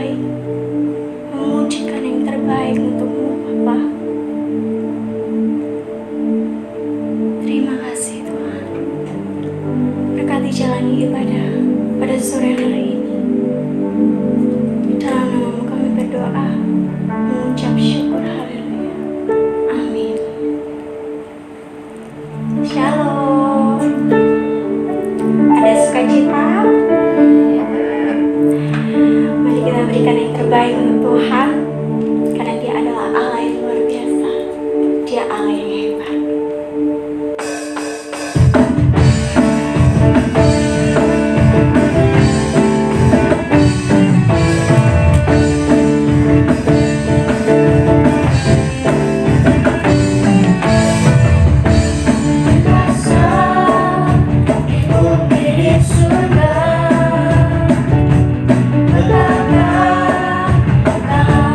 terbaik, mewujudkan yang terbaik untukmu, Bapa. Terima kasih Tuhan. Berkati jalani ibadah pada sore hari ini. Dalam nama-Mu kami berdoa, mengucap syukur, haleluya. Amin. Shalom. Ada sukacita. Mari kita berikan yang terbaik untuk Tuhan, karena Dia adalah Allah yang luar biasa. Dia Allah yang hebat. Surga, betapa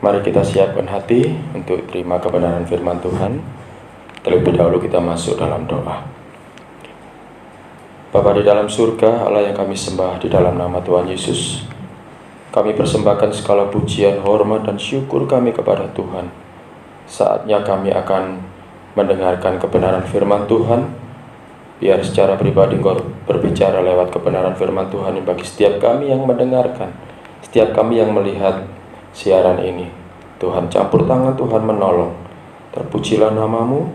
Mari kita siapkan hati untuk terima kebenaran firman Tuhan. Terlebih dahulu kita masuk dalam doa. Bapa di dalam surga, Allah yang kami sembah di dalam nama Tuhan Yesus, kami persembahkan segala pujian, hormat, dan syukur kami kepada Tuhan. Saatnya kami akan mendengarkan kebenaran firman Tuhan. Biar secara pribadi Engkau berbicara lewat kebenaran firman Tuhan bagi setiap kami yang mendengarkan, setiap kami yang melihat siaran ini. Tuhan campur tangan, Tuhan menolong. Terpujilah namamu.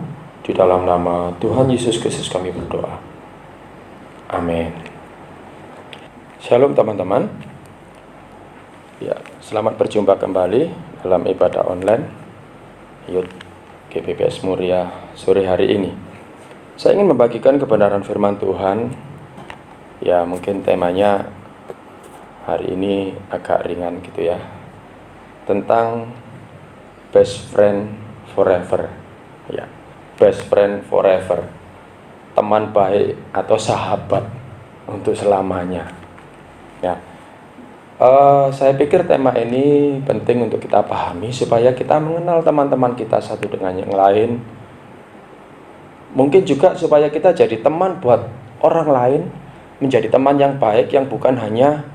Di dalam nama Tuhan Yesus Kristus kami berdoa. Amin. Shalom teman-teman. Ya, selamat berjumpa kembali dalam ibadah online Youth GPPS Muria sore hari ini. Saya ingin membagikan kebenaran firman Tuhan. Ya, mungkin temanya hari ini agak ringan gitu ya. Tentang best friend forever. Ya, best friend forever. Teman baik atau sahabat untuk selamanya. Ya. Saya pikir tema ini penting untuk kita pahami supaya kita mengenal teman-teman kita satu dengan yang lain. Mungkin juga supaya kita jadi teman buat orang lain, menjadi teman yang baik yang bukan hanya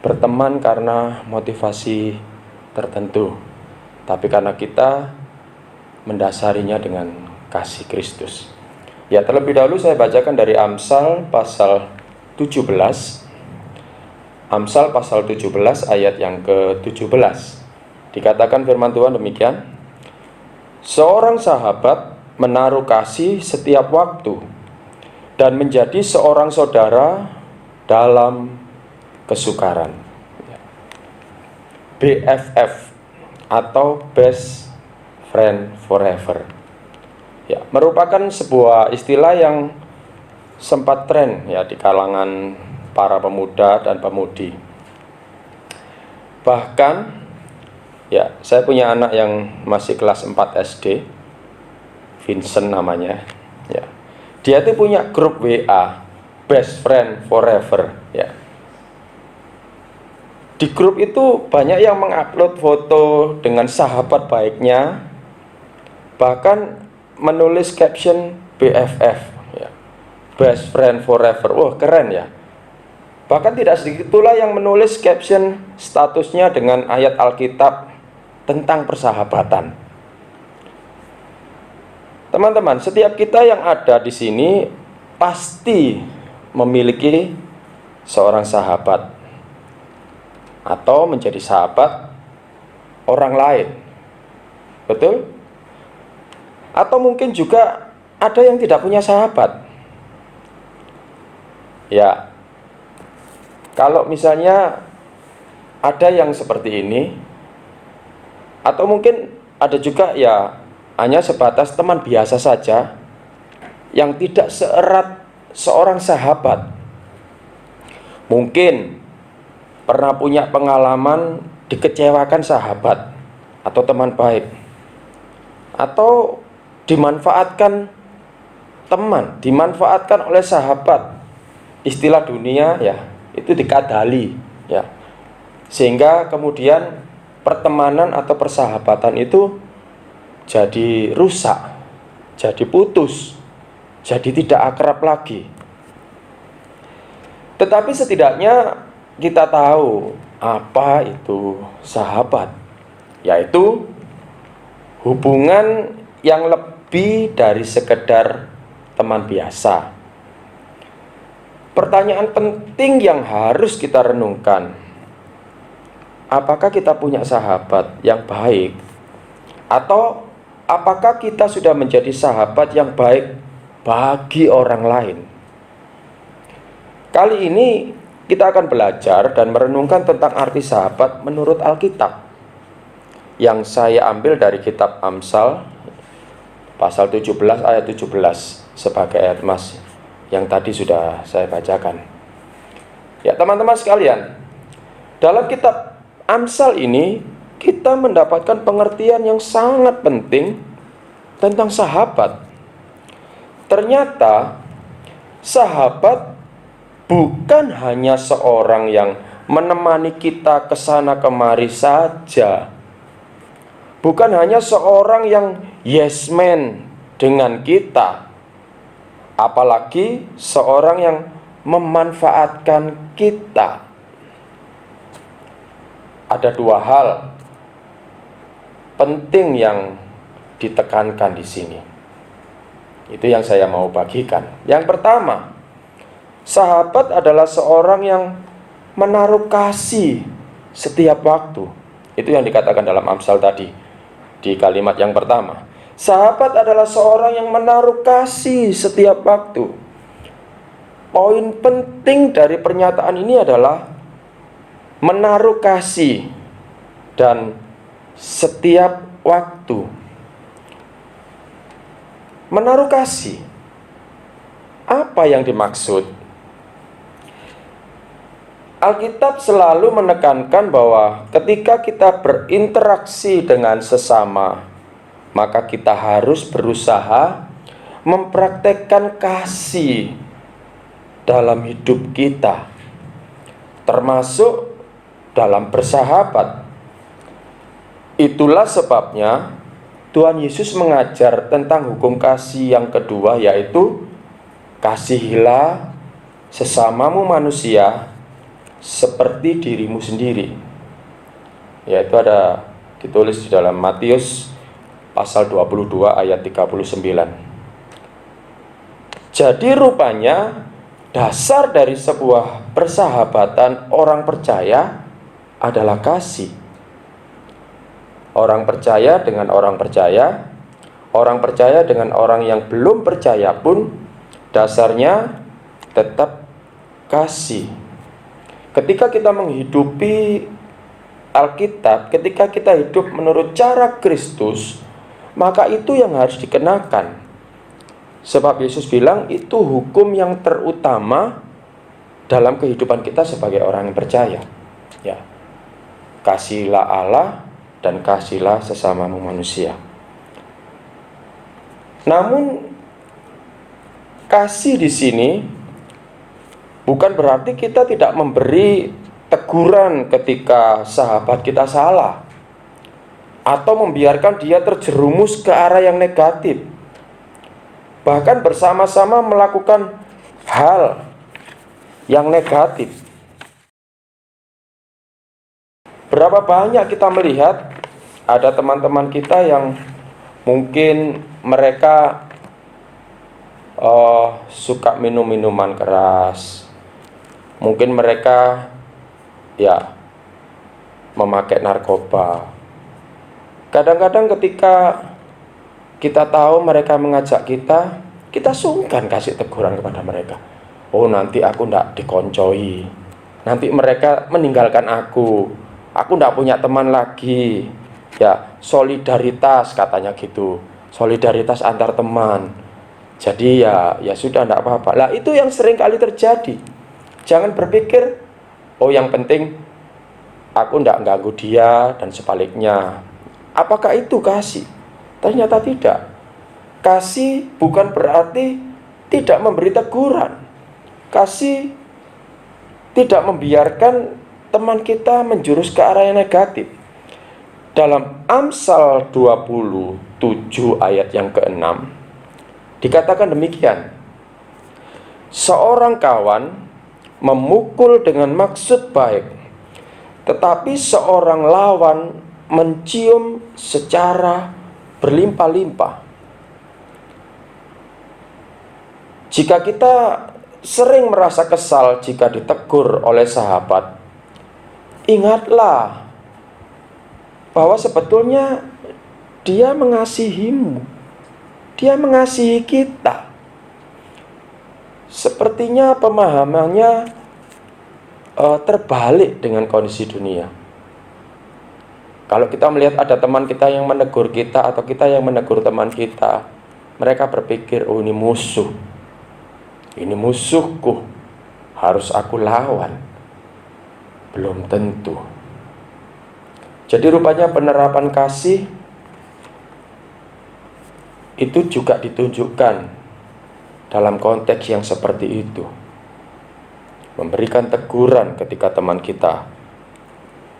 berteman karena motivasi tertentu, tapi karena kita mendasarinya dengan kasih Kristus. Ya, terlebih dahulu saya bacakan dari Amsal pasal 17. Amsal pasal 17 ayat yang ke-17. Dikatakan firman Tuhan demikian. Seorang sahabat menaruh kasih setiap waktu dan menjadi seorang saudara dalam kesukaran. BFF atau best friend forever. Ya, merupakan sebuah istilah yang sempat tren ya di kalangan para pemuda dan pemudi. Bahkan ya, saya punya anak yang masih kelas 4 SD, Vincent namanya. Ya. Dia itu punya grup WA, best friend forever, ya. Di grup itu banyak yang mengupload foto dengan sahabat baiknya, bahkan menulis caption BFF, ya, best friend forever. Wah, keren ya. Bahkan tidak sedikit pula yang menulis caption statusnya dengan ayat Alkitab tentang persahabatan. Teman-teman, setiap kita yang ada di sini pasti memiliki seorang sahabat atau menjadi sahabat orang lain. Betul? Atau mungkin juga ada yang tidak punya sahabat. Ya, kalau misalnya ada yang seperti ini, atau mungkin ada juga ya hanya sebatas teman biasa saja yang tidak seerat seorang sahabat. Mungkin pernah punya pengalaman dikecewakan sahabat atau teman baik, atau dimanfaatkan teman, dimanfaatkan oleh sahabat. Istilah dunia ya, itu dikadali ya. Sehingga kemudian pertemanan atau persahabatan itu jadi rusak, jadi putus, jadi tidak akrab lagi. Tetapi setidaknya kita tahu apa itu sahabat, yaitu hubungan yang lebih dari sekedar teman biasa. Pertanyaan penting yang harus kita renungkan, apakah kita punya sahabat yang baik? Atau apakah kita sudah menjadi sahabat yang baik bagi orang lain? Kali ini kita akan belajar dan merenungkan tentang arti sahabat menurut Alkitab, yang saya ambil dari kitab Amsal pasal 17 ayat 17 sebagai ayat mas yang tadi sudah saya bacakan. Ya, teman-teman sekalian, dalam kitab Amsal ini kita mendapatkan pengertian yang sangat penting tentang sahabat. Ternyata sahabat bukan hanya seorang yang menemani kita ke sana kemari saja, bukan hanya seorang yang yes man dengan kita, apalagi seorang yang memanfaatkan kita. Ada dua hal penting yang ditekankan di sini. Itu yang saya mau bagikan. Yang pertama, sahabat adalah seorang yang menaruh kasih setiap waktu. Itu yang dikatakan dalam Amsal tadi, di kalimat yang pertama. Sahabat adalah seorang yang menaruh kasih setiap waktu. Poin penting dari pernyataan ini adalah menaruh kasih dan setiap waktu. Menaruh kasih, apa yang dimaksud? Alkitab selalu menekankan bahwa ketika kita berinteraksi dengan sesama, maka kita harus berusaha mempraktekkan kasih dalam hidup kita, termasuk dalam bersahabat. Itulah sebabnya Tuhan Yesus mengajar tentang hukum kasih yang kedua, yaitu kasihilah sesamamu manusia seperti dirimu sendiri. Yaitu ada ditulis di dalam Matius pasal 22 ayat 39. Jadi rupanya dasar dari sebuah persahabatan orang percaya adalah kasih. Orang percaya dengan orang percaya dengan orang yang belum percaya pun dasarnya tetap kasih. Ketika kita menghidupi Alkitab, ketika kita hidup menurut cara Kristus, maka itu yang harus dikenakan. Sebab Yesus bilang itu hukum yang terutama dalam kehidupan kita sebagai orang yang percaya. Ya. Kasihilah Allah dan kasihlah sesamamu manusia. Namun kasih di sini bukan berarti kita tidak memberi teguran ketika sahabat kita salah, atau membiarkan dia terjerumus ke arah yang negatif, bahkan bersama-sama melakukan hal yang negatif. Berapa banyak kita melihat ada teman-teman kita yang mungkin mereka suka minum minuman keras, mungkin mereka memakai narkoba. Kadang-kadang ketika kita tahu mereka mengajak kita sungkan kasih teguran kepada mereka. Oh, nanti aku ndak dikoncoi, nanti mereka meninggalkan aku ndak punya teman lagi. Ya, solidaritas katanya gitu, solidaritas antar teman. Jadi ya sudah ndak apa-apa. Lah itu yang sering kali terjadi. Jangan berpikir, oh yang penting aku ndak ganggu dia dan sebaliknya. Apakah itu kasih? Ternyata tidak. Kasih bukan berarti tidak memberi teguran. Kasih tidak membiarkan teman kita menjurus ke arah yang negatif. Dalam Amsal 27 ayat yang ke-6 dikatakan demikian. Seorang kawan memukul dengan maksud baik, tetapi seorang lawan mencium secara berlimpah-limpah. Jika kita sering merasa kesal jika ditegur oleh sahabat, ingatlah bahwa sebetulnya dia mengasihimu, dia mengasihi kita. Sepertinya pemahamannya terbalik dengan kondisi dunia. Kalau kita melihat ada teman kita yang menegur kita atau kita yang menegur teman kita, mereka berpikir, oh ini musuh, ini musuhku, harus aku lawan. Belum tentu. Jadi rupanya penerapan kasih itu juga ditunjukkan dalam konteks yang seperti itu. Memberikan teguran ketika teman kita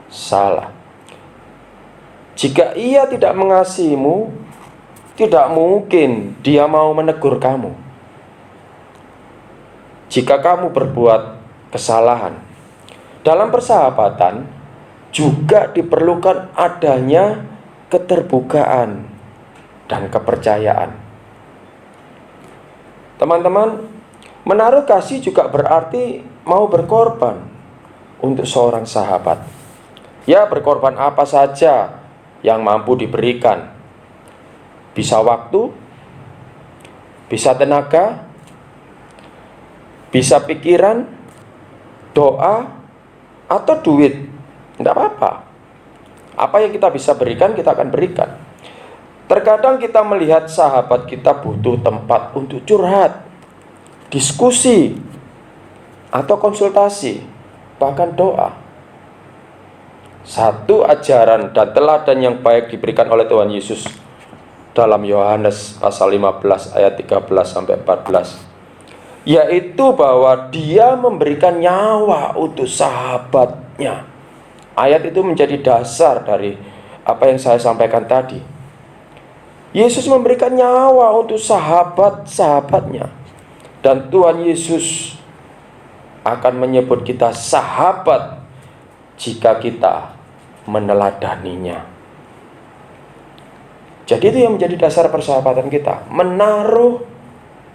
salah. Jika ia tidak mengasihimu, tidak mungkin dia mau menegur kamu. Jika kamu berbuat kesalahan, dalam persahabatan juga diperlukan adanya keterbukaan dan kepercayaan. Teman-teman, menaruh kasih juga berarti mau berkorban untuk seorang sahabat. Ya, berkorban apa saja yang mampu diberikan. Bisa waktu, bisa tenaga, bisa pikiran, doa, atau duit. Tidak apa-apa. Apa yang kita bisa berikan, kita akan berikan. Terkadang kita melihat sahabat kita butuh tempat untuk curhat, diskusi, atau konsultasi, bahkan doa. Satu ajaran dan teladan yang baik diberikan oleh Tuhan Yesus dalam Yohanes pasal 15 ayat 13 sampai 14, yaitu bahwa dia memberikan nyawa untuk sahabatnya. Ayat itu menjadi dasar dari apa yang saya sampaikan tadi. Yesus memberikan nyawa untuk sahabat-sahabatnya. Dan Tuhan Yesus akan menyebut kita sahabat jika kita meneladaninya. Jadi itu yang menjadi dasar persahabatan kita, menaruh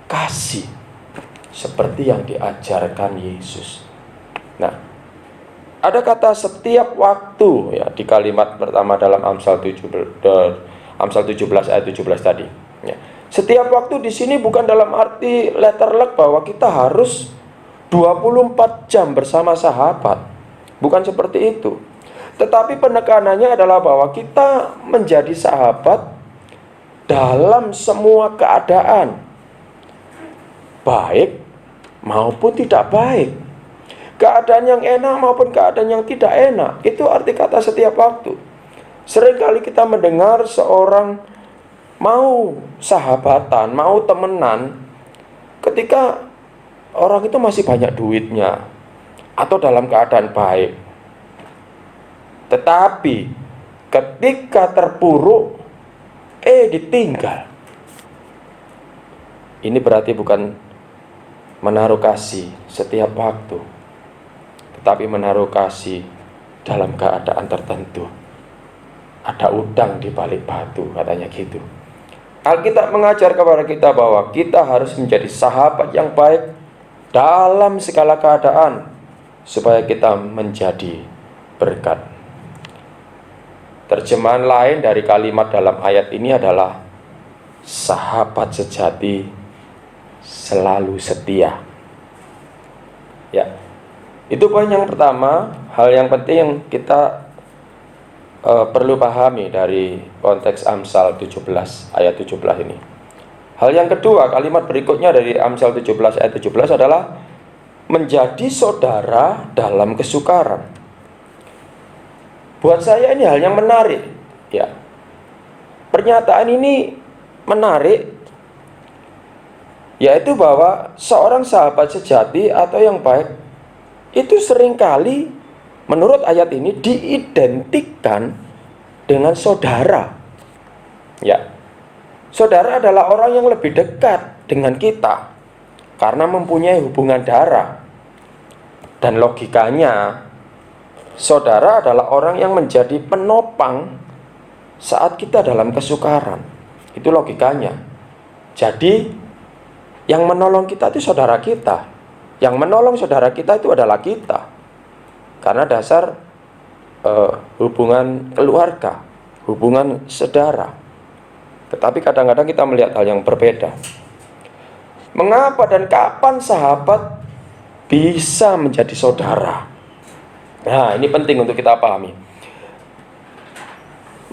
kasih seperti yang diajarkan Yesus. Nah, ada kata setiap waktu ya di kalimat pertama dalam Amsal 17 ayat 17 tadi. Ya. Setiap waktu di sini bukan dalam arti letterlek bahwa kita harus 24 jam bersama sahabat. Bukan seperti itu. Tetapi penekanannya adalah bahwa kita menjadi sahabat dalam semua keadaan, baik maupun tidak baik, keadaan yang enak maupun keadaan yang tidak enak. Itu arti kata setiap waktu. Seringkali kita mendengar seorang mau sahabatan, mau temenan ketika orang itu masih banyak duitnya atau dalam keadaan baik. Tetapi ketika terpuruk, ditinggal. Ini berarti bukan menaruh kasih setiap waktu, tetapi menaruh kasih dalam keadaan tertentu. Ada udang di balik batu, katanya gitu. Alkitab mengajar kepada kita bahwa kita harus menjadi sahabat yang baik dalam segala keadaan, supaya kita menjadi berkat. Terjemahan lain dari kalimat dalam ayat ini adalah sahabat sejati selalu setia. Ya, itu poin yang pertama. Hal yang penting yang kita perlu pahami dari konteks Amsal 17 ayat 17 ini. Hal yang kedua, kalimat berikutnya dari Amsal 17 ayat 17 adalah menjadi saudara dalam kesukaran. Buat saya ini hal yang menarik, ya. Pernyataan ini menarik, yaitu bahwa seorang sahabat sejati atau yang baik itu seringkali menurut ayat ini diidentikan dengan saudara. Ya. Saudara adalah orang yang lebih dekat dengan kita karena mempunyai hubungan darah. Dan logikanya, saudara adalah orang yang menjadi penopang saat kita dalam kesukaran. Itu logikanya. Jadi, yang menolong kita itu saudara kita. Yang menolong saudara kita itu adalah kita. Karena dasar hubungan keluarga, hubungan saudara. Tetapi kadang-kadang kita melihat hal yang berbeda. Mengapa dan kapan sahabat bisa menjadi saudara? Nah, ini penting untuk kita pahami.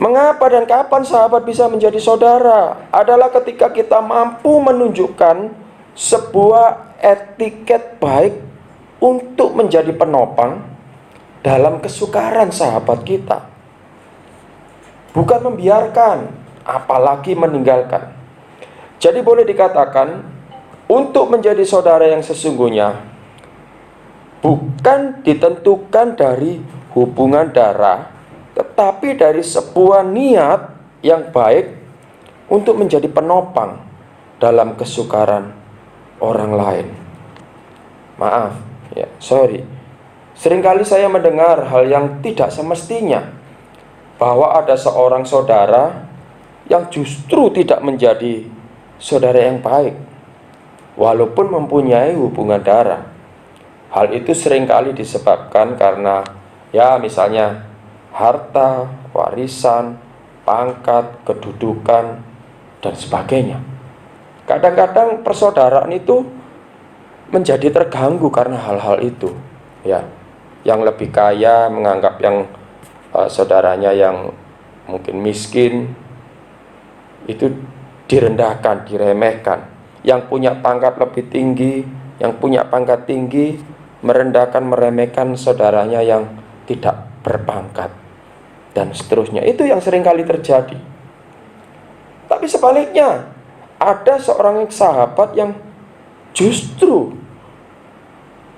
Mengapa dan kapan sahabat bisa menjadi saudara? Adalah ketika kita mampu menunjukkan sebuah etiket baik untuk menjadi penopang dalam kesukaran sahabat kita. Bukan membiarkan, apalagi meninggalkan. Jadi boleh dikatakan, untuk menjadi saudara yang sesungguhnya bukan ditentukan dari hubungan darah, tetapi dari sebuah niat yang baik untuk menjadi penopang dalam kesukaran orang lain. Maaf, ya, sorry. Seringkali saya mendengar hal yang tidak semestinya, bahwa ada seorang saudara yang justru tidak menjadi saudara yang baik, walaupun mempunyai hubungan darah. Hal itu seringkali disebabkan karena, ya misalnya, harta, warisan, pangkat, kedudukan, dan sebagainya. Kadang-kadang persaudaraan itu menjadi terganggu karena hal-hal itu, ya. Yang lebih kaya menganggap yang saudaranya yang mungkin miskin itu direndahkan, diremehkan. Yang punya pangkat lebih tinggi, yang punya pangkat tinggi merendahkan, meremehkan saudaranya yang tidak berpangkat, dan seterusnya. Itu yang seringkali terjadi. Tapi sebaliknya, ada seorang sahabat yang justru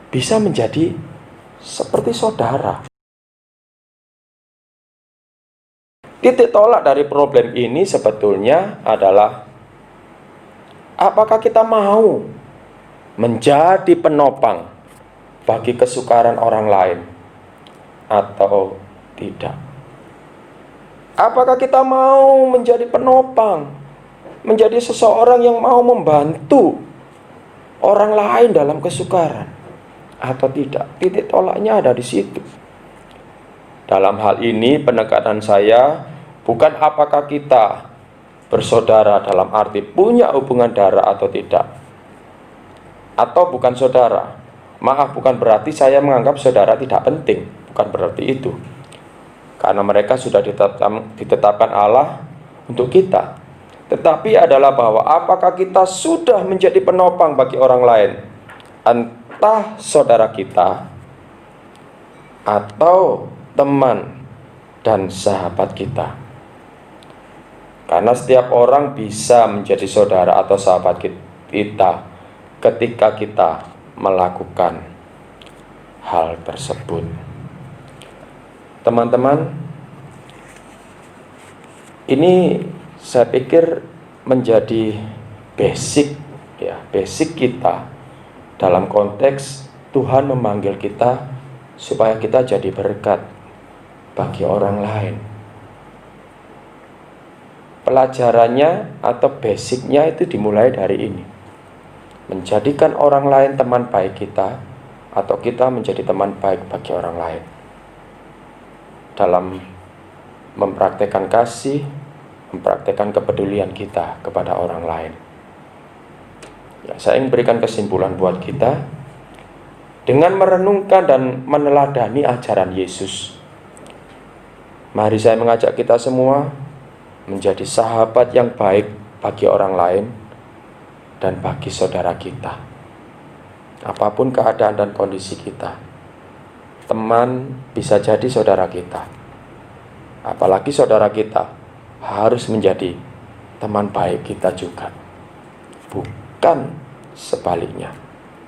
bisa menjadi seperti saudara. Titik tolak dari problem ini sebetulnya adalah, apakah kita mau menjadi penopang bagi kesukaran orang lain atau tidak? Apakah kita mau menjadi penopang, menjadi seseorang yang mau membantu orang lain dalam kesukaran atau tidak? Titik tolaknya ada di situ. Dalam hal ini penekanan saya bukan apakah kita bersaudara dalam arti punya hubungan darah atau tidak, atau bukan saudara. Maaf, bukan berarti saya menganggap saudara tidak penting, bukan berarti itu. Karena mereka sudah ditetapkan Allah untuk kita. Tetapi adalah bahwa apakah kita sudah menjadi penopang bagi orang lain, entah saudara kita atau teman dan sahabat kita. Karena setiap orang bisa menjadi saudara atau sahabat kita ketika kita melakukan hal tersebut. Teman-teman, ini saya pikir menjadi basic kita dalam konteks Tuhan memanggil kita supaya kita jadi berkat bagi orang lain. Pelajarannya atau basicnya itu dimulai dari ini. Menjadikan orang lain teman baik kita, atau kita menjadi teman baik bagi orang lain. Dalam mempraktekkan kasih, mempraktekkan kepedulian kita kepada orang lain. Ya, saya ingin berikan kesimpulan buat kita dengan merenungkan dan meneladani ajaran Yesus. Mari saya mengajak kita semua menjadi sahabat yang baik bagi orang lain dan bagi saudara kita. Apapun keadaan dan kondisi kita, teman bisa jadi saudara kita. Apalagi saudara kita harus menjadi teman baik kita juga, bukan sebaliknya.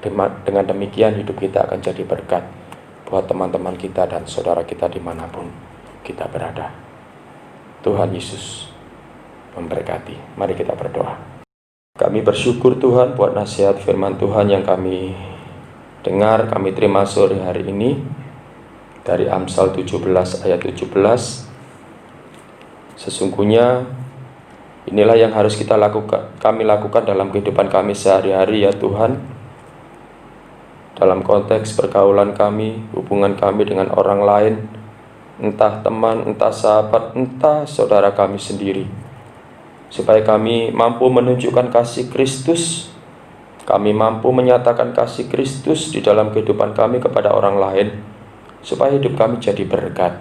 Dengan demikian hidup kita akan jadi berkat buat teman-teman kita dan saudara kita dimanapun kita berada. Tuhan Yesus memberkati. Mari kita berdoa. Kami bersyukur Tuhan buat nasihat firman Tuhan yang kami dengar, kami terima sore hari ini dari Amsal 17 ayat 17. Sesungguhnya inilah yang harus kami lakukan dalam kehidupan kami sehari-hari, ya Tuhan. Dalam konteks pergaulan kami, hubungan kami dengan orang lain, entah teman, entah sahabat, entah saudara kami sendiri, supaya kami mampu menunjukkan kasih Kristus, kami mampu menyatakan kasih Kristus di dalam kehidupan kami kepada orang lain, supaya hidup kami jadi berkat,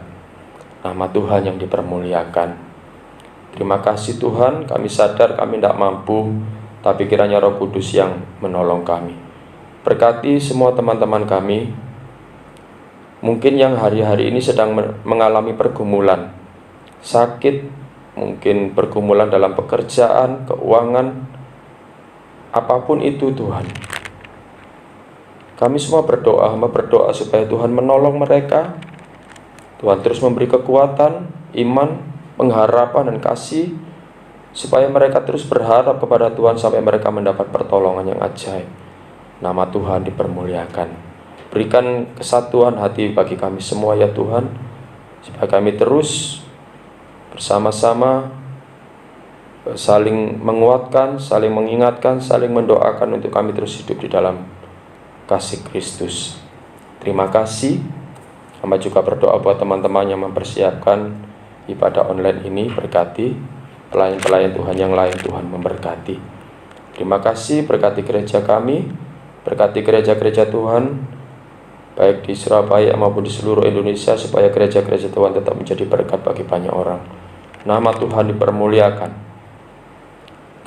nama Tuhan yang dipermuliakan. Terima kasih Tuhan, kami sadar kami tidak mampu, tapi kiranya Roh Kudus yang menolong kami. Berkati semua teman-teman kami, mungkin yang hari-hari ini sedang mengalami pergumulan, sakit, mungkin pergumulan dalam pekerjaan, keuangan, apapun itu Tuhan. Kami semua berdoa supaya Tuhan menolong mereka. Tuhan terus memberi kekuatan, iman, pengharapan, dan kasih, supaya mereka terus berharap kepada Tuhan sampai mereka mendapat pertolongan yang ajaib. Nama Tuhan dipermuliakan. Berikan kesatuan hati bagi kami semua ya Tuhan, supaya kami terus bersama-sama saling menguatkan, saling mengingatkan, saling mendoakan untuk kami terus hidup di dalam kasih Kristus. Terima kasih. Hamba juga berdoa buat teman-teman yang mempersiapkan ibadah online ini. Berkati pelayan-pelayan Tuhan yang lain, Tuhan memberkati. Terima kasih, berkati gereja kami, berkati gereja-gereja Tuhan, baik di Surabaya maupun di seluruh Indonesia, supaya gereja-gereja Tuhan tetap menjadi berkat bagi banyak orang. Nama Tuhan dipermuliakan.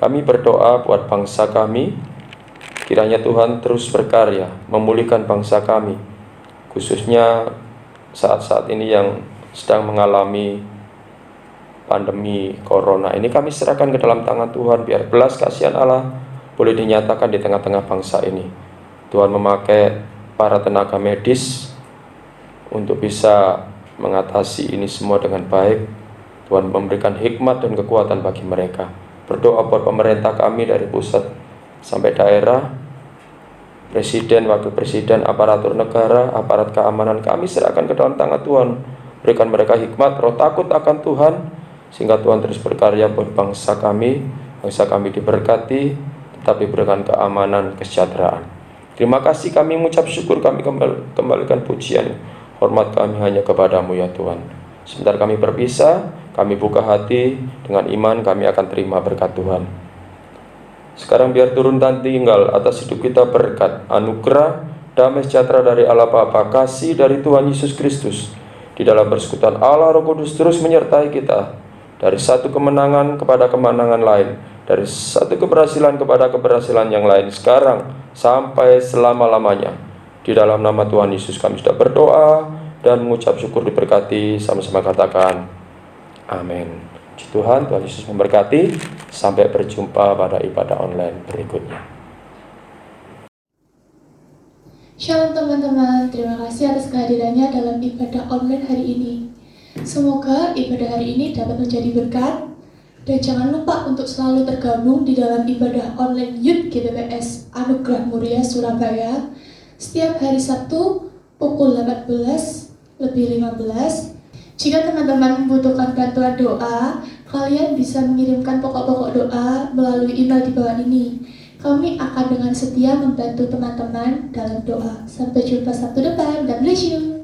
Kami berdoa buat bangsa kami, kiranya Tuhan terus berkarya, memulihkan bangsa kami, khususnya saat-saat ini yang sedang mengalami pandemi corona ini. Kami serahkan ke dalam tangan Tuhan, biar belas kasihan Allah boleh dinyatakan di tengah-tengah bangsa ini. Tuhan memakai para tenaga medis untuk bisa mengatasi ini semua dengan baik. Tuhan memberikan hikmat dan kekuatan bagi mereka. Berdoa buat pemerintah kami dari pusat sampai daerah, presiden, wakil presiden, aparatur negara, aparat keamanan, kami serahkan ke dalam tangan Tuhan. Berikan mereka hikmat, roh takut akan Tuhan, sehingga Tuhan terus berkarya buat bangsa kami diberkati, tetapi berikan keamanan, kesejahteraan. Terima kasih, kami mengucap syukur, kami kembalikan pujian, hormat kami hanya kepadamu ya Tuhan. Sebentar kami berpisah, kami buka hati, dengan iman kami akan terima berkat Tuhan. Sekarang biar turun dan tinggal atas hidup kita berkat, anugerah, damai sejahtera dari Allah Bapa, kasih dari Tuhan Yesus Kristus, di dalam persekutuan Allah Roh Kudus terus menyertai kita, dari satu kemenangan kepada kemenangan lain, dari satu keberhasilan kepada keberhasilan yang lain, sekarang sampai selama-lamanya. Di dalam nama Tuhan Yesus kami sudah berdoa dan mengucap syukur, diberkati, sama-sama katakan amin. Puji Tuhan, Tuhan Yesus memberkati. Sampai berjumpa pada ibadah online berikutnya. Shalom teman-teman, terima kasih atas kehadirannya dalam ibadah online hari ini. Semoga ibadah hari ini dapat menjadi berkat. Dan jangan lupa untuk selalu tergabung di dalam ibadah online Youth GPPS Anugerah Muria Surabaya setiap hari Sabtu pukul 18:15. Jika teman-teman membutuhkan bantuan doa, kalian bisa mengirimkan pokok-pokok doa melalui email di bawah ini. Kami akan dengan setia membantu teman-teman dalam doa. Sampai jumpa Sabtu depan. God bless you.